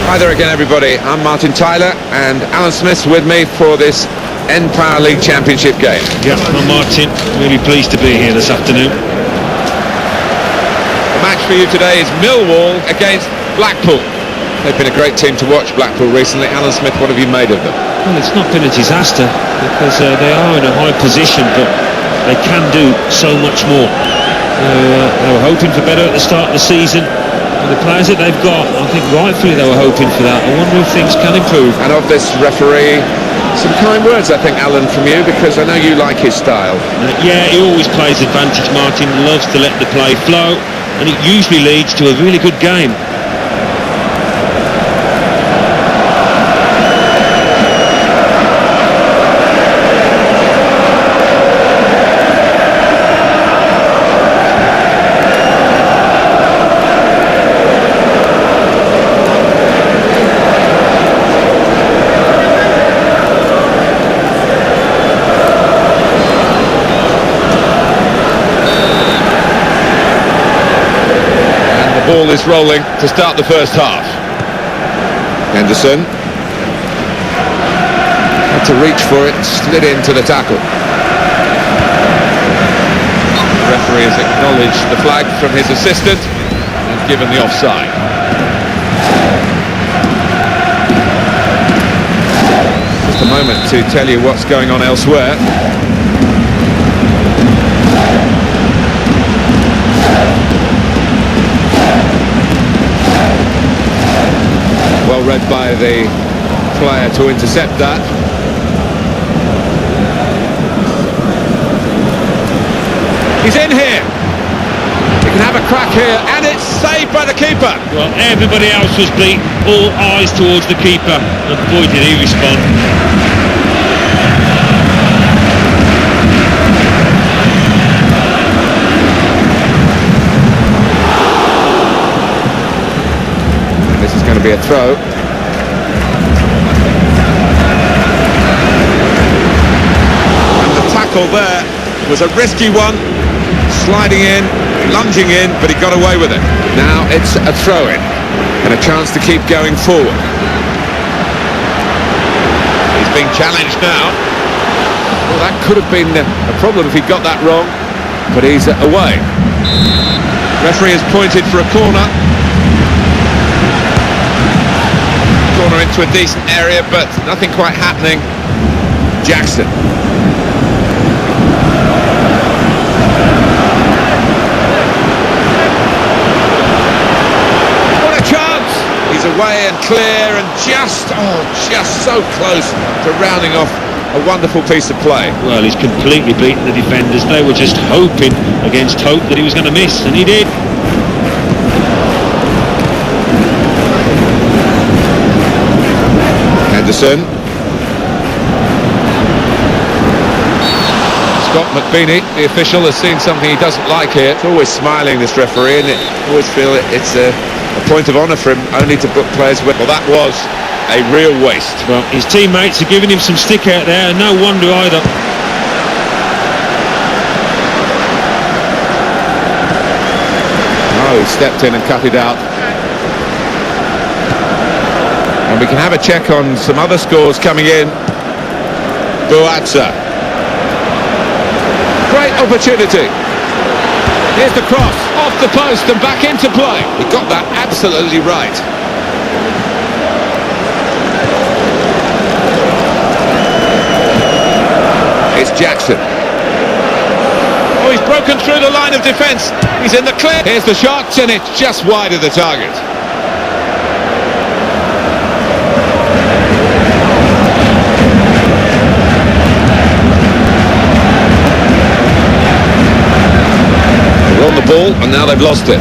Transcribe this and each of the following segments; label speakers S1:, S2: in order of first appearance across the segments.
S1: Hi there again, everybody. I'm Martin Tyler and Alan Smith's with me for this Power League Championship game.
S2: Yeah, I'm Martin. Really pleased to be here this afternoon.
S1: The match for you today is Millwall against Blackpool. They've been a great team to watch, Blackpool, recently. Alan Smith, what have you made of them?
S2: Well, it's not been a disaster because they are in a high position, but they can do so much more. They were hoping for better at the start of the season. And the players that they've got, I think rightfully they were hoping for that. I wonder if things can improve.
S1: And of this referee, some kind words, I think, Alan, from you, because I know you like his style.
S2: Yeah, he always plays advantage, Martin, loves to let the play flow, and it usually leads to a really good game.
S1: Ball is rolling to start the first half. Henderson had to reach for it, slid into the tackle. The referee has acknowledged the flag from his assistant and given the offside. Just a moment to tell you what's going on elsewhere. Well read by the player to intercept that. He's in here. He can have a crack here, and it's saved by the keeper.
S2: Well, everybody else was beat, all eyes towards the keeper, and boy did he respond.
S1: Going to be a throw. And the tackle there was a risky one, sliding in, lunging in, but he got away with it. Now it's a throw-in and a chance to keep going forward. He's being challenged now. Well, that could have been a problem if he got that wrong, but he's away. Referee has pointed for a corner. Corner into a decent area, but nothing quite happening. Jackson. What a chance! He's away and clear and just so close to rounding off a wonderful piece of play.
S2: Well, he's completely beaten the defenders. They were just hoping against hope that he was going to miss, and he did.
S1: Henderson. Scott McBeanie, the official, has seen something he doesn't like here. It's always smiling, this referee, and I always feel it's a point of honour for him only to book players with. Well, that was a real waste.
S2: Well, his teammates are giving him some stick out there, and no wonder either.
S1: Oh, who stepped in and cut it out. And we can have a check on some other scores coming in. Buatsa. Great opportunity. Here's the cross, off the post and back into play. He got that absolutely right. It's Jackson. Oh, he's broken through the line of defence. He's in the clear. Here's the shot and it's just wide of the target. They're on the ball and now they've lost it.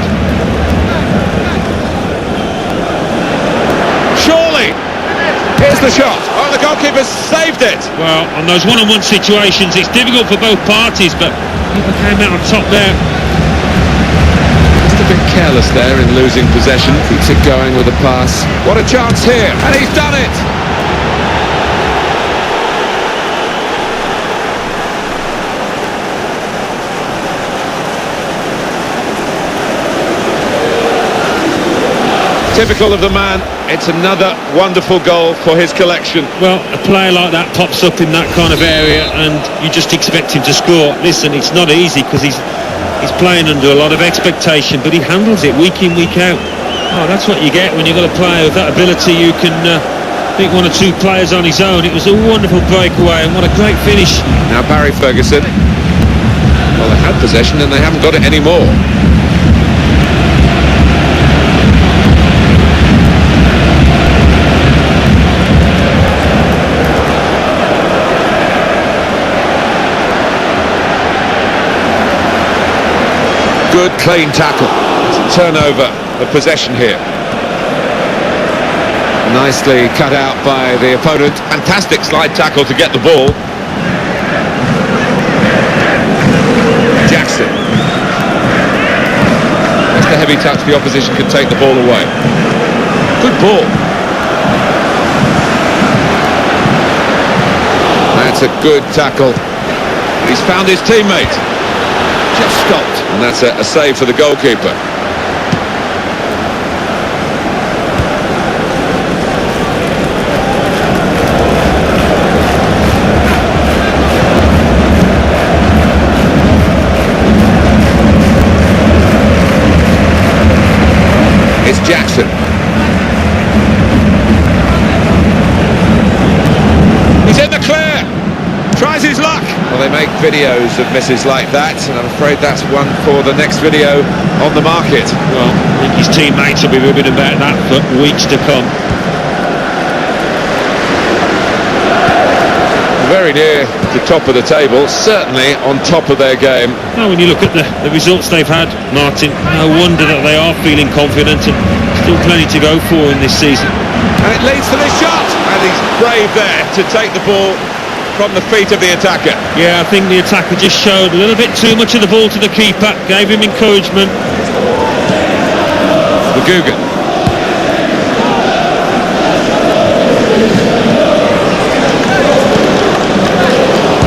S1: Surely. Here's the shot. Oh, the goalkeeper saved it.
S2: Well, on those one-on-one situations, it's difficult for both parties, but people came out on top there.
S1: Just a bit careless there in losing possession. Keeps it going with a pass. What a chance here. And he's done it. Typical of the man. It's another wonderful goal for his collection.
S2: Well, a player like that pops up in that kind of area and you just expect him to score. Listen, it's not easy because he's playing under a lot of expectation, but he handles it week in, week out. Oh, that's what you get when you've got a player with that ability. You can pick one or two players on his own. It was a wonderful breakaway and what a great finish.
S1: Now Barry Ferguson. Well, they had possession and they haven't got it anymore. Good clean tackle to turn over the possession here. Nicely cut out by the opponent. Fantastic slide tackle to get the ball. Jackson. Just a heavy touch, the opposition can take the ball away. Good ball. That's a good tackle. He's found his teammate. Just stopped, and that's a save for the goalkeeper. It's Jackson. He's in the clear. Tries his luck. Well, they make videos of misses like that, and I'm afraid that's one for the next video on the market.
S2: Well, I think his teammates will be ribbing about that for weeks to come.
S1: Very near the top of the table, certainly on top of their game.
S2: Now, when you look at the results they've had, Martin, no wonder that they are feeling confident and still plenty to go for in this season.
S1: And it leads to this shot, and he's brave there to take the ball from the feet of the attacker.
S2: Yeah, I think the attacker just showed a little bit too much of the ball to the keeper, gave him encouragement.
S1: Magugan.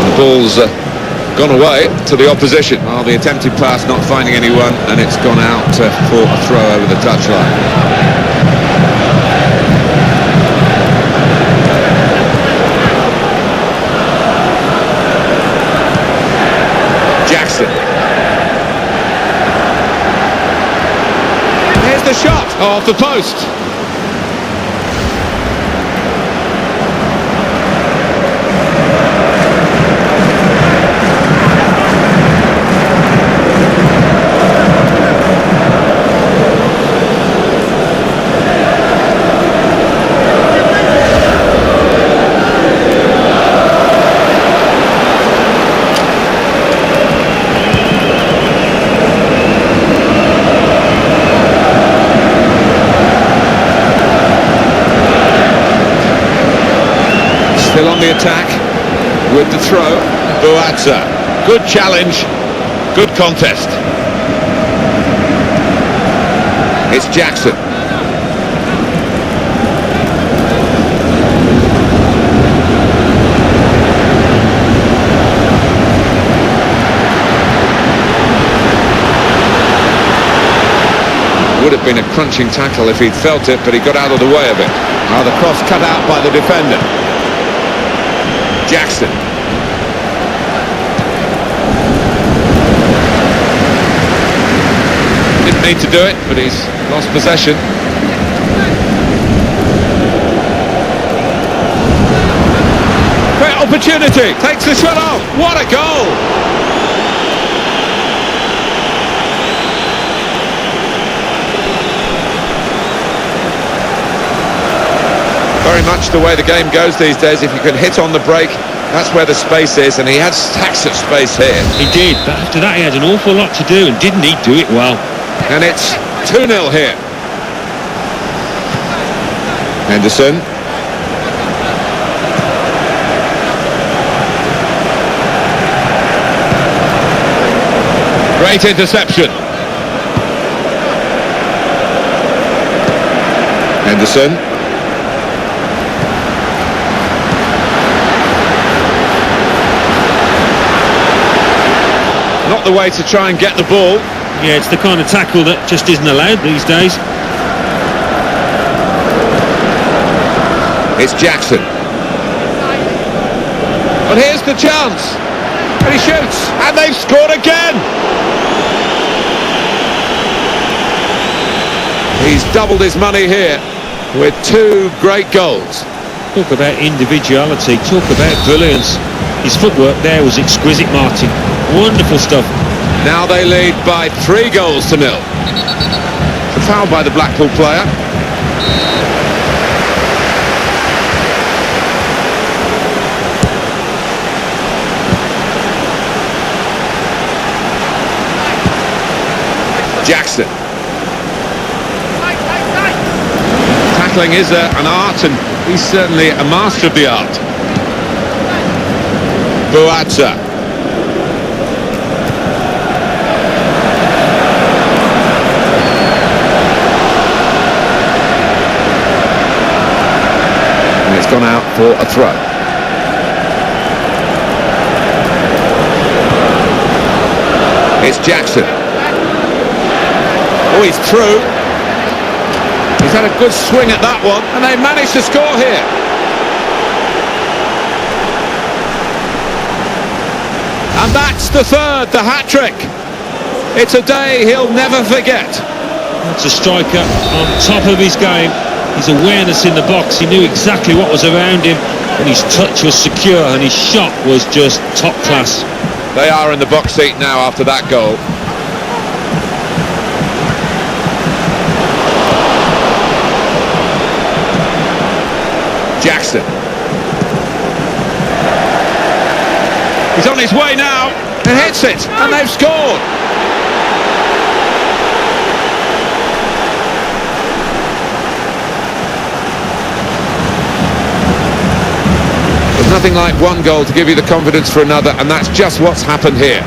S1: The ball's gone away to the opposition. Well, the attempted pass not finding anyone, and it's gone out for a throw over the touchline. Jackson. Here's the shot off the post. Still on the attack with the throw. Buatsa. Good challenge. Good contest. It's Jackson. would have been a crunching tackle if he'd felt it, but he got out of the way of it. Now the cross cut out by the defender. Jackson. Didn't mean to do it, but he's lost possession. Great opportunity, takes the shot off. What a goal! Very much the way the game goes these days. If you can hit on the break, that's where the space is, and he had stacks of space here.
S2: He did, but after that he had an awful lot to do, and didn't he do it well?
S1: And it's 2-0 here. Henderson. Great interception. Henderson. Not the way to try and get the ball.
S2: Yeah, it's the kind of tackle that just isn't allowed these days.
S1: It's Jackson. But here's the chance. And he shoots. And they've scored again. He's doubled his money here with 2 great goals.
S2: Talk about individuality, talk about brilliance. His footwork there was exquisite, Martin. Wonderful stuff.
S1: Now they lead by 3 goals to 0. A foul by the Blackpool player. Jackson. Tackling is an art, and he's certainly a master of the art. Buatsa. And it's gone out for a throw. It's Jackson. Oh, he's through. He's had a good swing at that one, and they managed to score here. And that's the third, the hat-trick. It's a day he'll never forget.
S2: That's a striker on top of his game. His awareness in the box, he knew exactly what was around him, and his touch was secure, and his shot was just top class.
S1: They are in the box seat now after that goal. Jackson. He's on his way now and hits it, and they've scored. There's nothing like one goal to give you the confidence for another, and that's just what's happened here.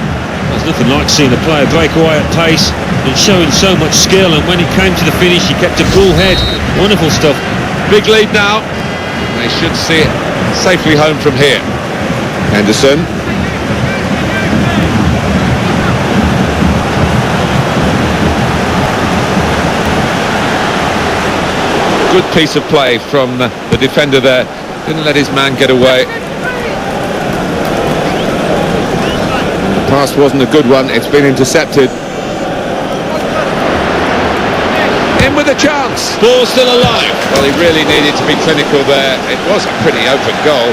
S2: There's nothing like seeing a player break away at pace and showing so much skill, and when he came to the finish he kept a cool head. Wonderful stuff.
S1: Big lead now. They should see it safely home from here. Henderson. Good piece of play from the defender there. Didn't let his man get away. The pass wasn't a good one. It's been intercepted. In with a chance. Ball still alive. Well, he really needed to be clinical there. It was a pretty open goal.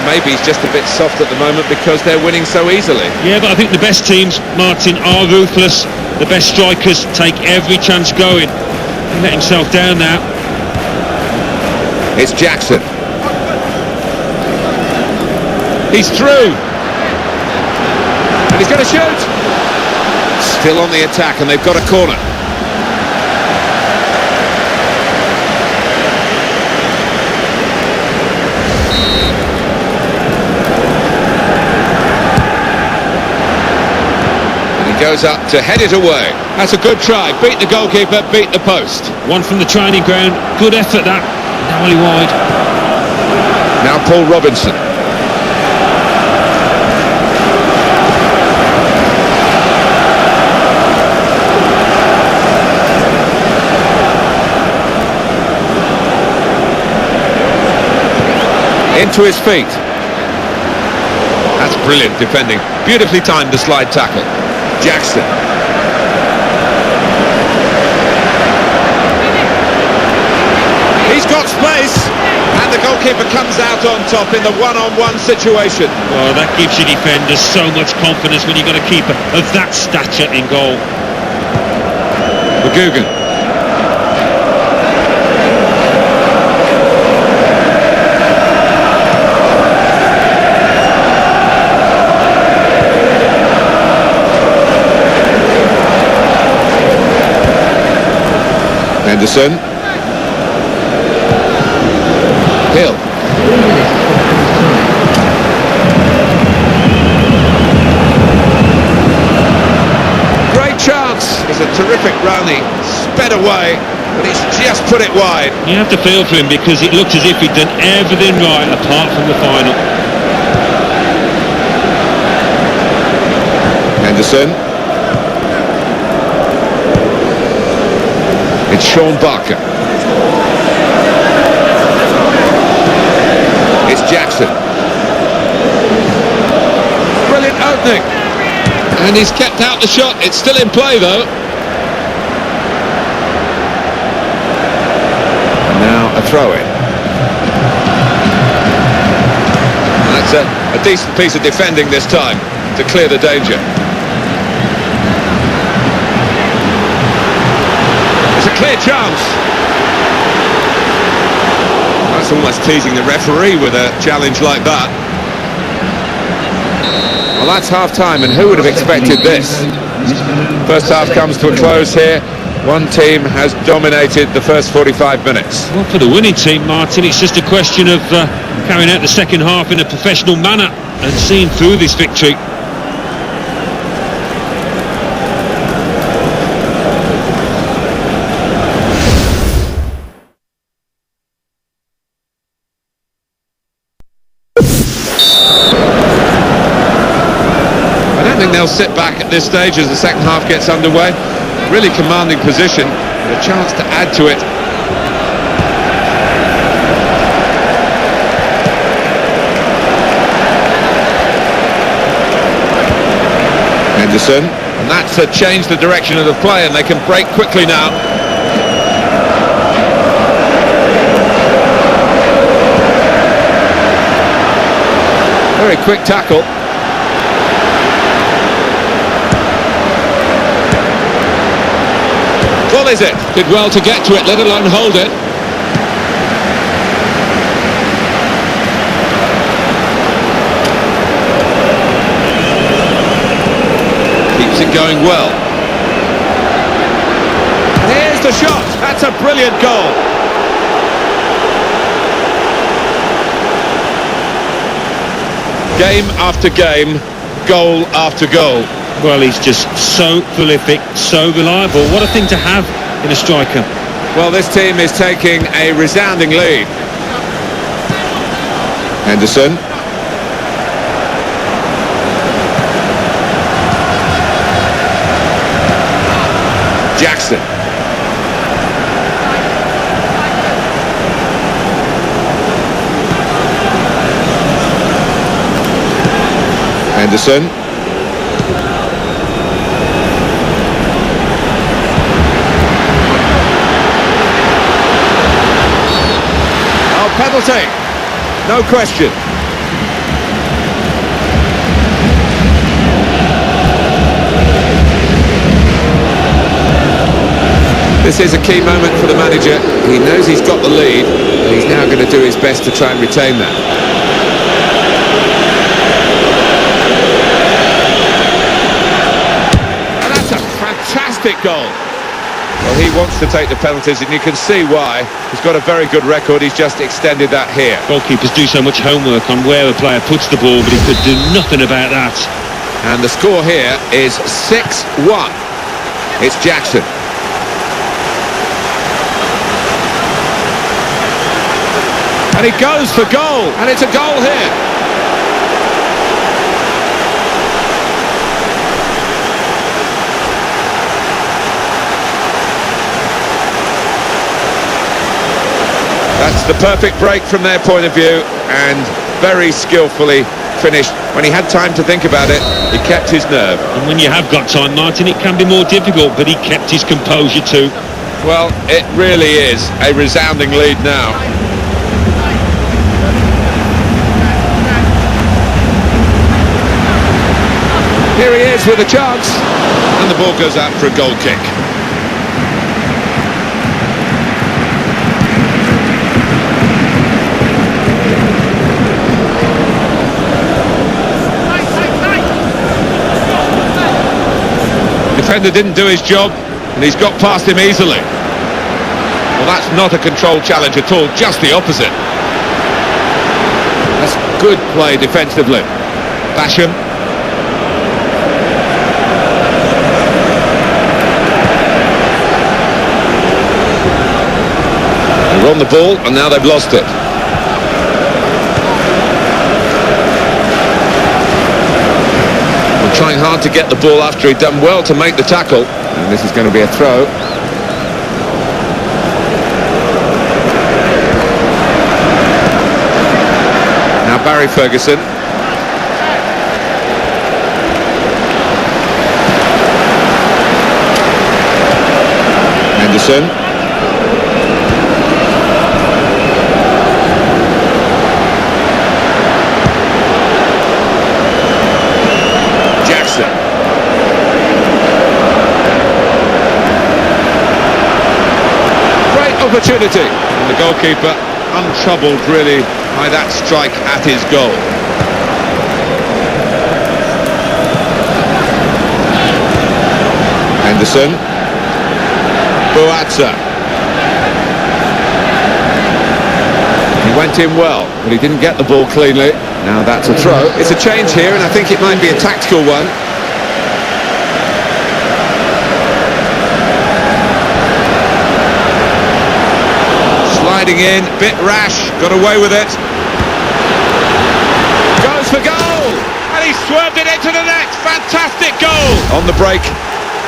S1: Maybe he's just a bit soft at the moment because they're winning so easily.
S2: Yeah, but I think the best teams, Martin, are ruthless. The best strikers take every chance going. He let himself down now.
S1: It's Jackson. He's through. And he's going to shoot. Still on the attack, and they've got a corner. Goes up to head it away. That's a good try. Beat the goalkeeper, beat the post.
S2: One from the training ground. Good effort that. Narrowly wide.
S1: Now Paul Robinson. Into his feet. That's brilliant defending. Beautifully timed the slide tackle. Jackson. He's got space, and the goalkeeper comes out on top in the one-on-one situation.
S2: Oh, that gives your defenders so much confidence when you've got a keeper of that stature in goal.
S1: McGugan. Henderson. Hill. Great chance. It's a terrific run. He sped away, but he's just put it wide.
S2: You have to feel for him because it looked as if he'd done everything right apart from the final.
S1: Henderson. It's Sean Barker. It's Jackson. Brilliant opening. And he's kept out the shot. It's still in play though. Now a throw-in. That's a decent piece of defending this time to clear the danger. It's a clear chance. That's almost teasing the referee with a challenge like that. Well, that's half-time, and who would have expected this? First half comes to a close here. One team has dominated the first 45 minutes.
S2: Well, for the winning team, Martin, it's just a question of carrying out the second half in a professional manner and seeing through this victory.
S1: They'll sit back at this stage as the second half gets underway. Really commanding position, and a chance to add to it. Henderson, and that's changed the direction of the play, and they can break quickly now. Very quick tackle. Well, is it? Did well to get to it, let alone hold it. Keeps it going well. Here's the shot. That's a brilliant goal. Game after game, goal after goal.
S2: Well, he's just so prolific, so reliable. What a thing to have in a striker.
S1: Well, this team is taking a resounding lead. Henderson. Jackson. Henderson. Penalty, no question. This is a key moment for the manager. He knows he's got the lead, and he's now going to do his best to try and retain that. And that's a fantastic goal. Well, he wants to take the penalties, and you can see why. He's got a very good record. He's just extended that here.
S2: Goalkeepers do so much homework on where a player puts the ball, but he could do nothing about that.
S1: And the score here is 6-1. It's Jackson. And he goes for goal, and it's a goal here. That's the perfect break from their point of view, and very skillfully finished. When he had time to think about it, he kept his nerve.
S2: And when you have got time, Martin, it can be more difficult, but he kept his composure too.
S1: Well, it really is a resounding lead now. Here he is with a chance, and the ball goes out for a goal kick. Defender didn't do his job, and he's got past him easily. Well, that's not a controlled challenge at all, just the opposite. That's good play defensively. Basham. They're on the ball, and now they've lost it. Trying hard to get the ball after he'd done well to make the tackle, and this is going to be a throw. Now Barry Ferguson. Henderson. Opportunity, and the goalkeeper untroubled really by that strike at his goal. Henderson. Boatza. He went in well, but he didn't get the ball cleanly. Now that's a throw. It's a change here, and I think it might be a tactical one. Sliding in, bit rash, got away with it. Goes for goal! And he swerved it into the net! Fantastic goal! On the break,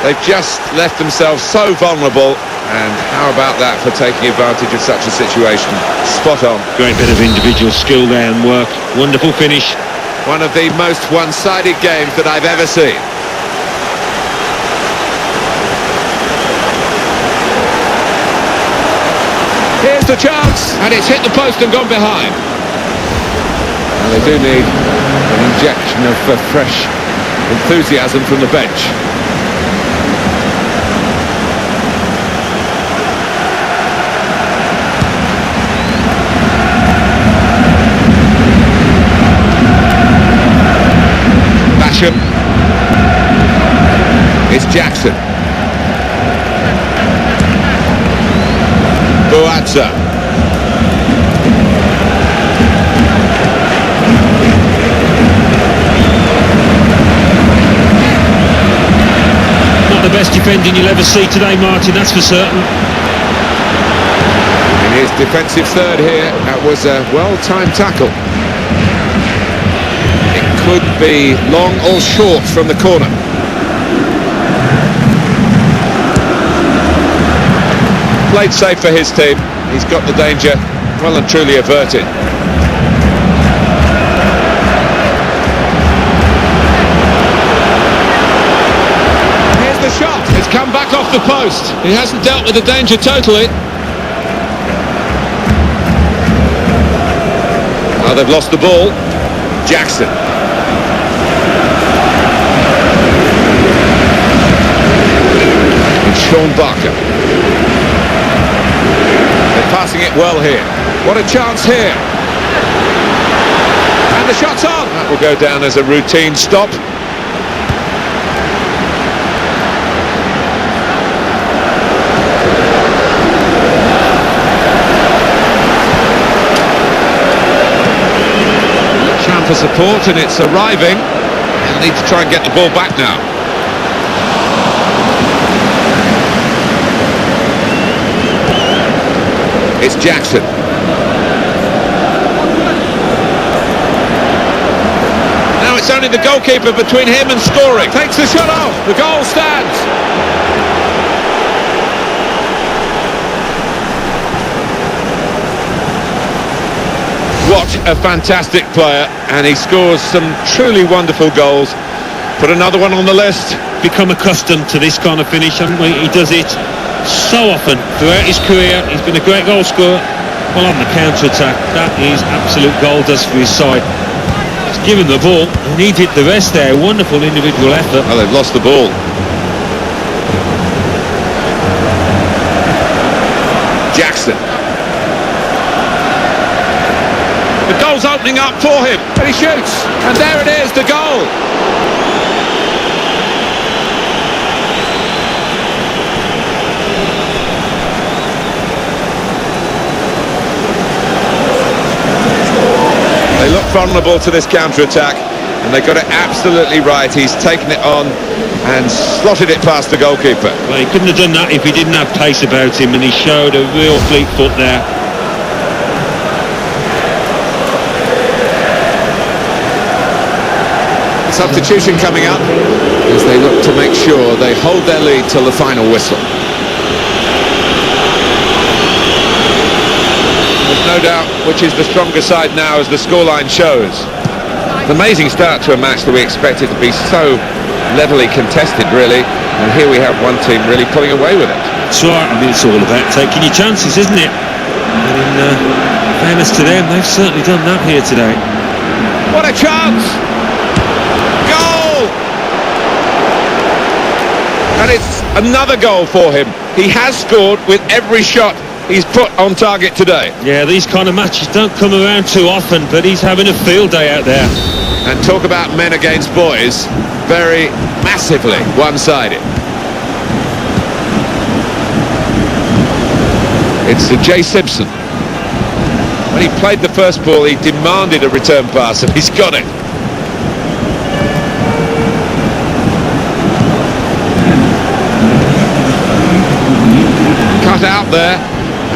S1: they've just left themselves so vulnerable. And how about that for taking advantage of such a situation? Spot on.
S2: Great bit of individual skill there and work. Wonderful finish.
S1: One of the most one-sided games that I've ever seen. Here's the chance, and it's hit the post and gone behind. And they do need an injection of fresh enthusiasm from the bench. Basham. It's Jackson. Boatza.
S2: Not the best defending you'll ever see today, Martin, that's for certain.
S1: In his defensive third here, that was a well-timed tackle. It could be long or short from the corner. Played safe for his team. He's got the danger well and truly averted. Here's the shot. It's come back off the post. He hasn't dealt with the danger totally. Now they've lost the ball. Jackson. It's Sean Barker. Passing it well here. What a chance here. And the shot's on. That will go down as a routine stop. Chant for support, and it's arriving. They'll need to try and get the ball back now. It's Jackson. Now it's only the goalkeeper between him and scoring. Takes the shot off. The goal stands. What a fantastic player, and he scores some truly wonderful goals. Put another one on the list.
S2: Become accustomed to this kind of finish, haven't we? He does it so often throughout his career. He's been a great goal scorer. Well, on the counter-attack, that is absolute gold dust for his side. He's given the ball, and he did the rest there. Wonderful individual effort.
S1: Well, they've lost the ball. Jackson. The goal's opening up for him, and he shoots, and there it is, the goal. They look vulnerable to this counter-attack, and they got it absolutely right. He's taken it on and slotted it past the goalkeeper.
S2: Well, he couldn't have done that if he didn't have pace about him, and he showed a real fleet foot there.
S1: Substitution coming up as they look to make sure they hold their lead till the final whistle. There's no doubt which is the stronger side now, as the scoreline shows. An amazing start to a match that we expected to be so levelly contested, really, and here we have one team really pulling away with it.
S2: That's right, I mean, it's all about taking your chances, isn't it? And in fairness to them, they've certainly done that here today.
S1: What a chance! Goal! And it's another goal for him. He has scored with every shot he's put on target today.
S2: Yeah, these kind of matches don't come around too often, but he's having a field day out there.
S1: And talk about men against boys, very massively one-sided. It's Jay Simpson. When he played the first ball, he demanded a return pass, and he's got it. Cut out there,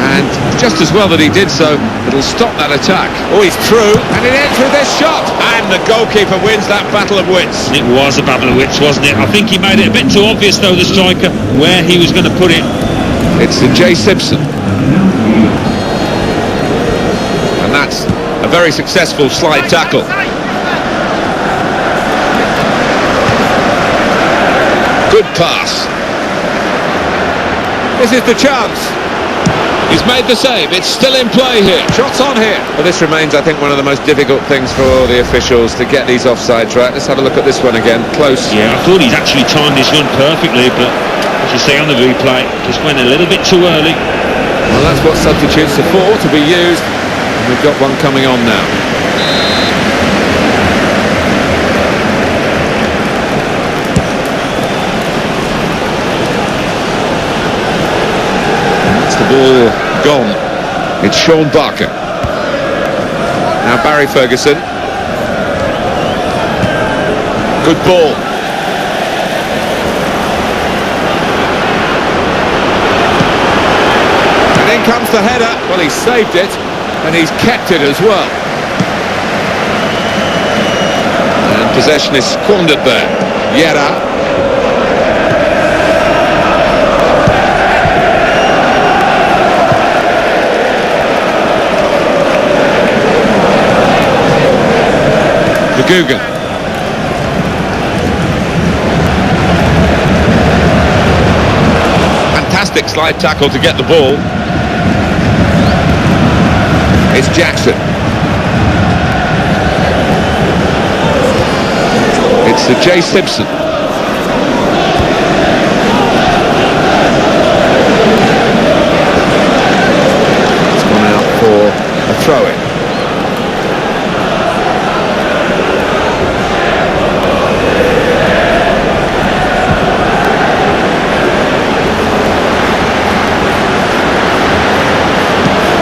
S1: and just as well that he did so. It'll stop that attack. Oh, he's through, and it ends with this shot, and the goalkeeper wins that battle of wits.
S2: It was a battle of wits, wasn't it? I think he made it a bit too obvious, though, the striker, where he was going to put it.
S1: It's Jay Simpson, and that's a very successful slide tackle. Good pass. This is the chance. He's made the save. It's still in play here. Shots on here. Well, this remains, I think, one of the most difficult things for the officials to get these offsides right. Let's have a look at this one again. Close.
S2: Yeah, I thought he's actually timed his run perfectly, but as you see on the replay, just went a little bit too early.
S1: Well, that's what substitutes are for, to be used. And we've got one coming on now. Ball gone. It's Sean Barker. Now Barry Ferguson. Good ball. And in comes the header. Well, he saved it, and he's kept it as well. And possession is squandered there. Yera. Guga. Fantastic slide tackle to get the ball. It's Jackson. It's Jay Simpson. It's gone out for a throw-in.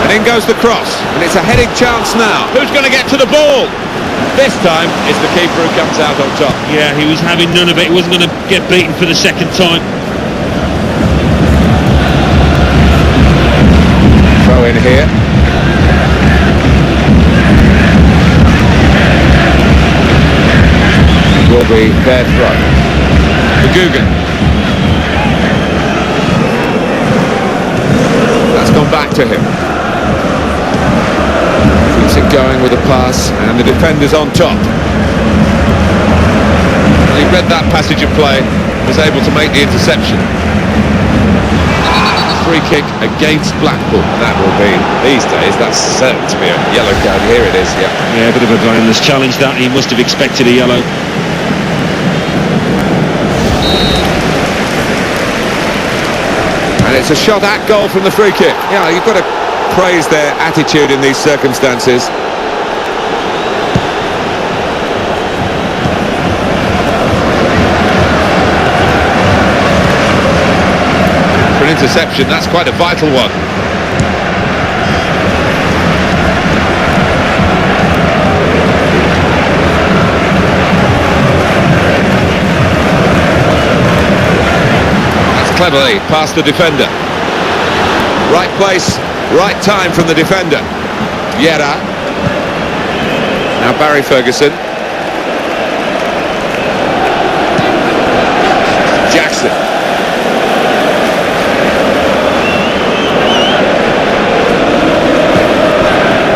S1: And in goes the cross, and it's a heading chance now. Who's going to get to the ball? This time it's the keeper who comes out on top.
S2: Yeah, he was having none of it. He wasn't going to get beaten for the second time.
S1: Throw in here. It will be their throw. Guga. That's gone back to him. Keeps it going Young with a pass, and the defender's on top. He read that passage of play, was able to make the interception. Free kick against Blackpool. That will be, these days, that's certain to be a yellow card. Here it is, yeah.
S2: Yeah, a bit of a blameless challenge that. He must have expected a yellow.
S1: And it's a shot at goal from the free kick. Yeah, you've got to praise their attitude in these circumstances. For an interception, that's quite a vital one. Cleverly past the defender. Right place, right time from the defender. Vieira. Now Barry Ferguson. Jackson.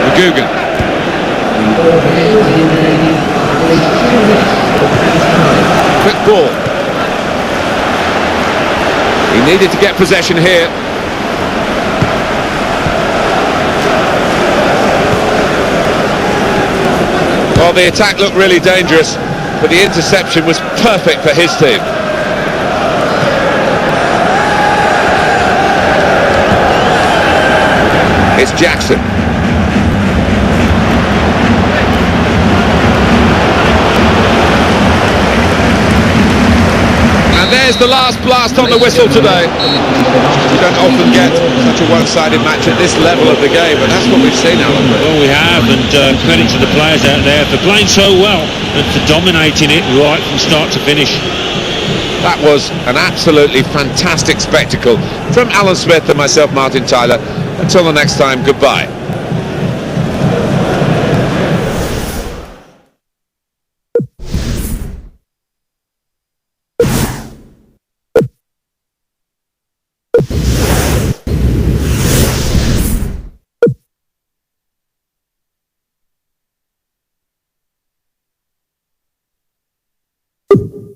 S1: Magugan. Quick ball. He needed to get possession here. Well, the attack looked really dangerous, but the interception was perfect for his team. It's Jackson. There's the last blast on the whistle today. You don't often get such a one-sided match at this level of the game, but that's what we've seen, Alan.
S2: Well, we have, and credit to the players out there for playing so well and for dominating it right from start to finish.
S1: That was an absolutely fantastic spectacle. From Alan Smith and myself, Martin Tyler, until the next time, goodbye.
S3: You